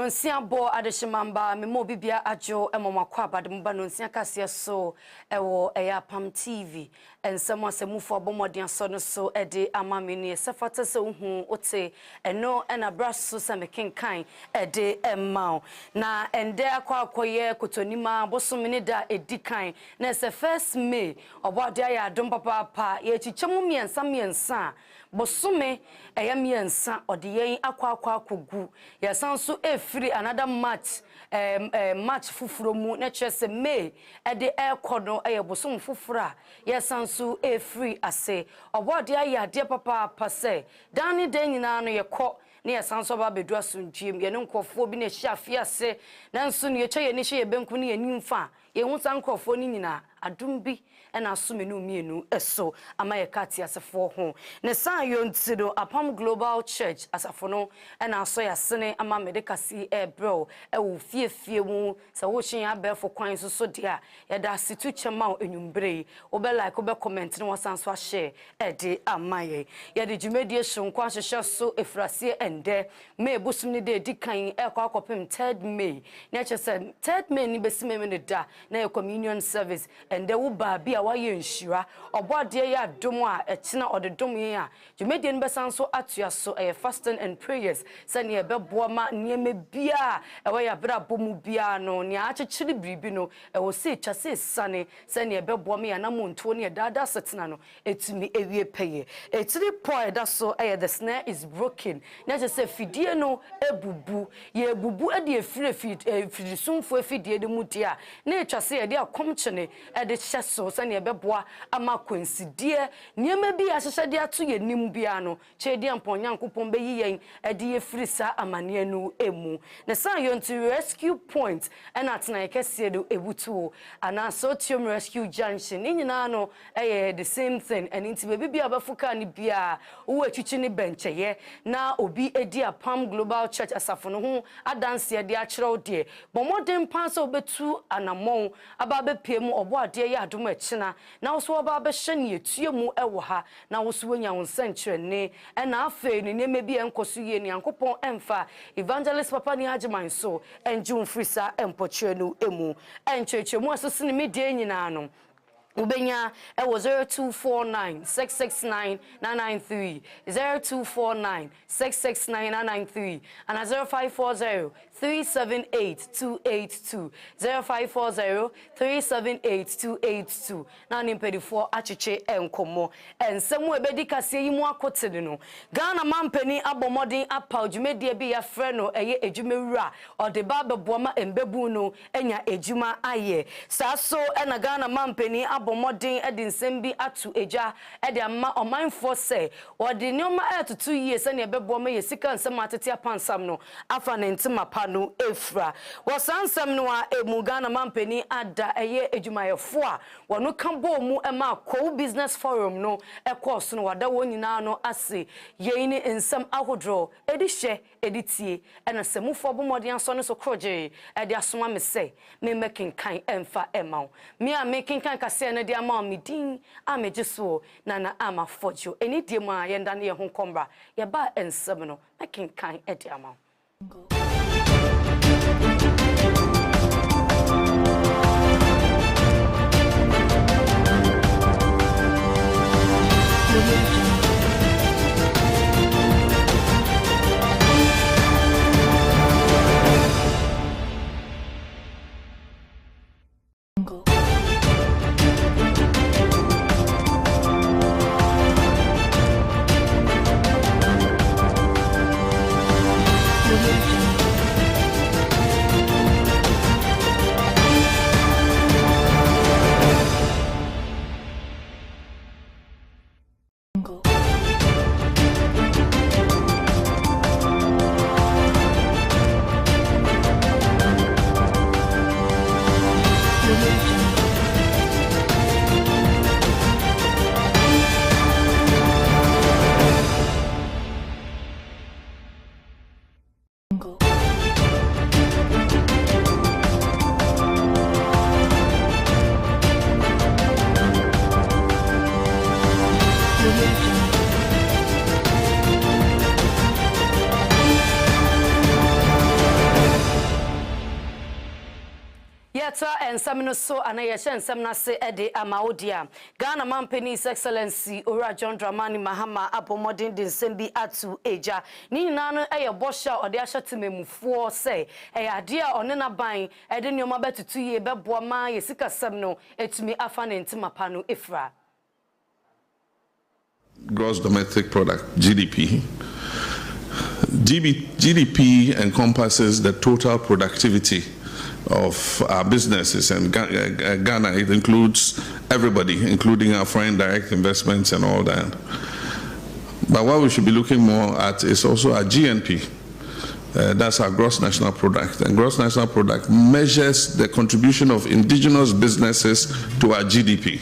Nonsia bo adeshimamba me mo bibia ajo emomakwa bademba nonsia kaseɛ so ewo Apam TV ensemo asemufo abomodin so no so ede amameni sefata se hu ote eno na braso se mekenkan ede emma na ende akwakoye kotonima bosomini da edikan na se 1st May obode ya adom papa ye chichemu miensa bosome miensa ode yen akwa kogu ye sanso free another match match fufuro mu na chese May ede ekono bosom fufura ye sanso free ase obode ya de papa se dani den nyina no ye kɔ ne sanso ba bedu asundiem ye ne nkofo bi na hia afiase nanso ne ye kye ne hye benku ne ye nimfa ye hu san nkofo ni nyina adum bi na asomenu mienu eso ama ye kati asefo ho ne san yo ntiro Apam Global Church asafo no na aso ya sene ama medekasi bro wo fiefie mu se wo hyen abefo kwan so dia ye da situ chema enwumbre wo be like wo be comment ne wasan so share de ama ye de dwumedie hyenkwa hyehye so efrase ende May busum ni de dikan akopem 3rd May na chese 3rd May ni besime me da na ye communion service ende wo ba bi a waye nhira obode ya dom a ekina odedom yen a dwumedie no besan so atua so fasting and prayers se ne beboa ma nieme bia we ya bra bomu bia no ne achechiri biribi no wo se twase sane se ne beboa me ya na monto ne dada setena no etumi ewie peye etiri point da so the snare is broken na je se fidie no ebubu ye bubu ade firisumfo fidie de mudia na etwase ye de akomchene ede hyeso se ne beboa ama kwansidie niema bi ahyehye de ato ye nim bia no chedi amponyankopon be yiyen ede ye firisa amane nu emu ne san yo nti rescue point na atena ye kese do ebutuo ana so tiom rescue junction ni nyina no the same thing and nti be bia bafuka ni bia wo atwichi ni bencheye na obi edi Apam Global Church asafo no ho adanse de akyerew de bomodin pan so betu anamon aba be piemu obo ade ye adom akina na wo so oba be hye ne etuemu ewo ha na wo so wonya wo nsankyerene na afa ni neme bi enkoso ye ni yankopon emfa evangelist papa ni hageman so enjum frisa empotwe no emu enchechemu asose ne medie nyina no Ubenya ewo 0249669993 0249669993 and 0540378282 0540378282 na nimpedifo achiche enkomo ensemu ebedi kase yimu akotene no Ghana mampani abomodin apa dwumedie bi ya frɛ no ejumewura odeba beboama embebu no enya ejuma aye saso na Ghana mampani abomodin edinsem bi atu eja ama omanfo se wodi nyoma atutu yie se ne bebo ma yesika nsem atete apansam no afa ne ntima pa no efra wosansam no a emu Ghana mampani ada ejumayefo a wono kambo mu ema ko business forum no course no wada wonyina no ase yeini nsem ahodro edihye editie ena semufo abomodin so no so kroje ede asoma me se me mekenkan emfa emaw me a mekenkan kase na dia ma medin amejeso na ama Fordjour eni die ma yenda na ye ho kombra ye ba ensem no mekenkan ede ama Yata and Samino so and I shen Samna se ede amaudia. Ghana Mampany's Excellency Ora John Dramani Mahama Apomodin din Sembi Atu Eja. Ni nano a bosha or the asha to me mufo say a idea on an abine eden your mabet to 2 year beboama yesika semno et me afan intima panu ifra. Gross domestic product, GDP. GDP encompasses the total productivity of our businesses, and Ghana, it includes everybody, including our foreign direct investments and all that. But what we should be looking more at is also our GNP. That's our gross national product. And gross national product measures the contribution of indigenous businesses to our GDP.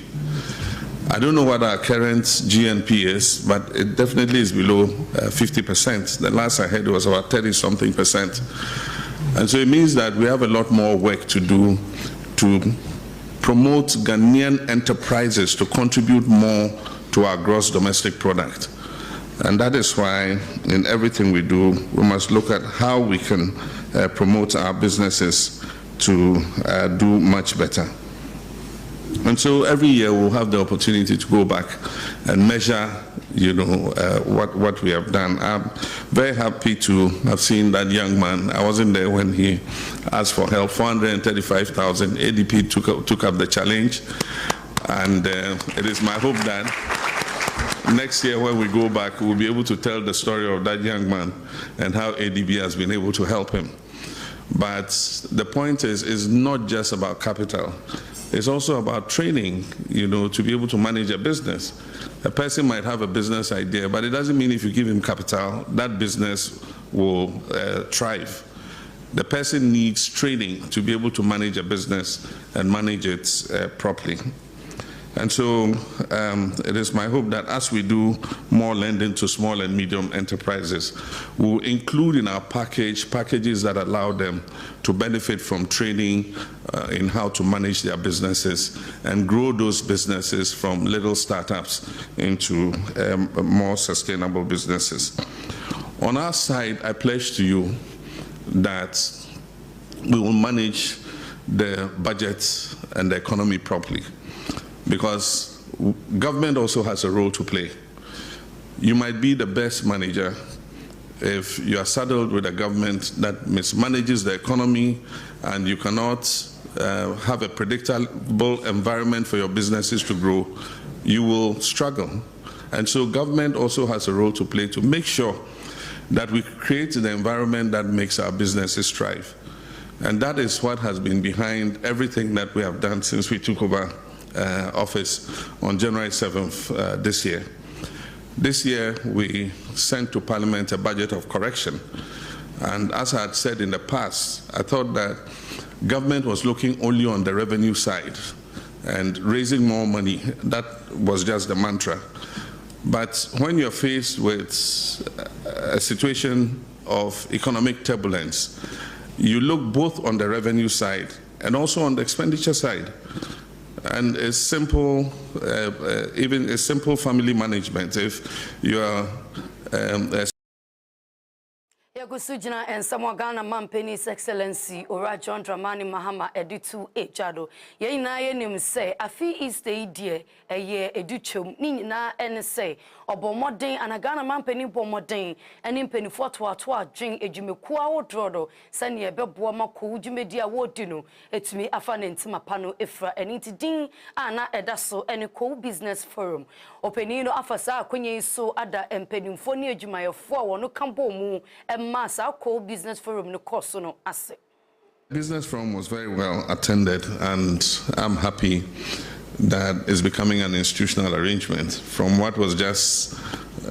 I don't know what our current GNP is, but it definitely is below 50%. The last I heard it was about 30-something%. And so it means that we have a lot more work to do to promote Ghanaian enterprises to contribute more to our gross domestic product. And that is why in everything we do, we must look at how we can promote our businesses to do much better. And so every year we'll have the opportunity to go back and measure, what we have done. I'm very happy to have seen that young man. I wasn't there when he asked for help. 435,000 ADP took up the challenge. And it is my hope that next year when we go back, we'll be able to tell the story of that young man and how ADB has been able to help him. But the point is not just about capital. It's also about training, to be able to manage a business. A person might have a business idea, but it doesn't mean if you give him capital, that business will thrive. The person needs training to be able to manage a business and manage it properly. And so it is my hope that as we do more lending to small and medium enterprises, we'll include in our packages that allow them to benefit from training in how to manage their businesses and grow those businesses from little startups into more sustainable businesses. On our side, I pledge to you that we will manage the budget and the economy properly, because government also has a role to play. You might be the best manager if you are saddled with a government that mismanages the economy and you cannot have a predictable environment for your businesses to grow. You will struggle. And so government also has a role to play to make sure that we create the environment that makes our businesses thrive. And that is what has been behind everything that we have done since we took over office on January 7th this year. This year, we sent to Parliament a budget of correction. And as I had said in the past, I thought that government was looking only on the revenue side and raising more money. That was just the mantra. But when you're faced with a situation of economic turbulence, you look both on the revenue side and also on the expenditure side. And it's simple, even a simple family management. If you are Yagusujina and Samoa Ghana Mampany's Excellency Ora John Dramani Mahama Editu Ejado. Ye na ye nim say afi is the idea a ye educhum ni na en say obomoden and Ghana Mampany bomoden and impenifoɔ to adwen edwumekuwa wo drodo sane ye beboa mako dwumedia wo dinu etumi afa ne ntima pa no efra eniti din ana edaso ene ko business forum openi no afasa akonye so ada empenimfo ne edwumayefo a wono kambo mu masa ko business forum no course no ase. Business forum was very well attended, and I'm happy that it's becoming an institutional arrangement from what was just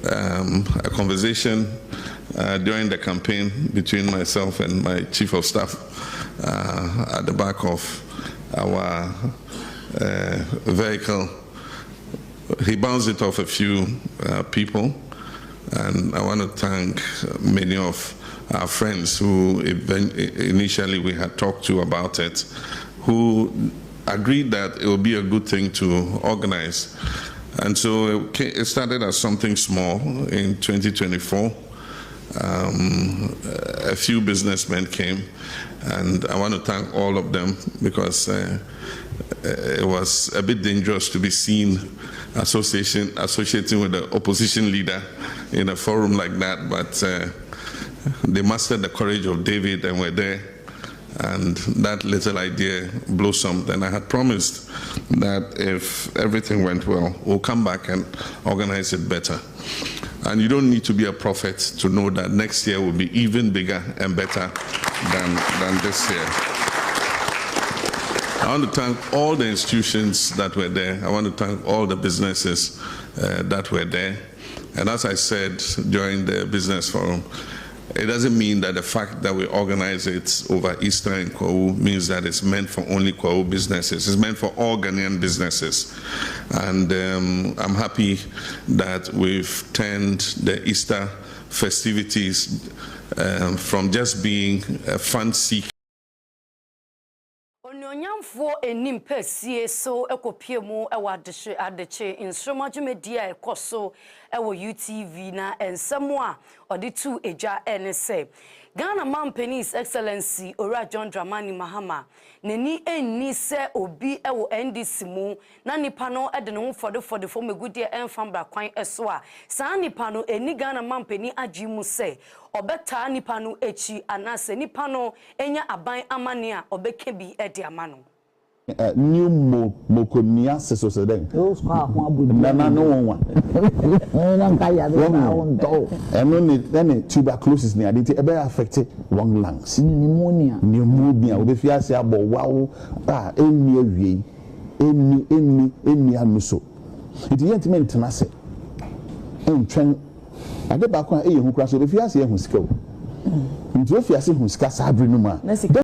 a conversation during the campaign between myself and my chief of staff at the back of our vehicle. He bounced it off a few people, and I want to thank many of our friends who initially we had talked to about it, who agreed that it would be a good thing to organize. And so it started as something small in 2024, a few businessmen came, and I want to thank all of them because it was a bit dangerous to be seen associating with the opposition leader in a forum like that, but they mastered the courage of David and were there, and that little idea blossomed. And I had promised that if everything went well, we'll come back and organize it better. And you don't need to be a prophet to know that next year will be even bigger and better than this year. I want to thank all the institutions that were there. I want to thank all the businesses that were there. And as I said during the business forum, it doesn't mean that the fact that we organize it over Easter in Kwahu means that it's meant for only Kwahu businesses. It's meant for all Ghanaian businesses. And I'm happy that we've turned the Easter festivities from just being a fun-seeking. Onyamfo enim pesie so ekopie mu ewa adeche Nsroma Kaseɛbɔ ekoso ewo UTV na ensemo a ode tu eja ense Ghana Mampany His Excellency Ora John Dramani Mahama neni enni se obi ewo NDC mu na nipa no ede no fode fo megudie enfambra kwan eso a saa nipa no eni Ghana Mampany agi mu se obeta nipa no echi anase nipa no enya aban amane a obeke bi ede amano new mokonia so then those kwa ho abudu na no one na nka ya be na won do then tuberculosis ni ade e be affect lung lungs pneumonia we fi ase abo wawo eni awie eni anuso it yet mean tenase entwen ade ba kwa e ye hu kra so we fi ase e hu sika o nti we fi ase hu sika sa abri no ma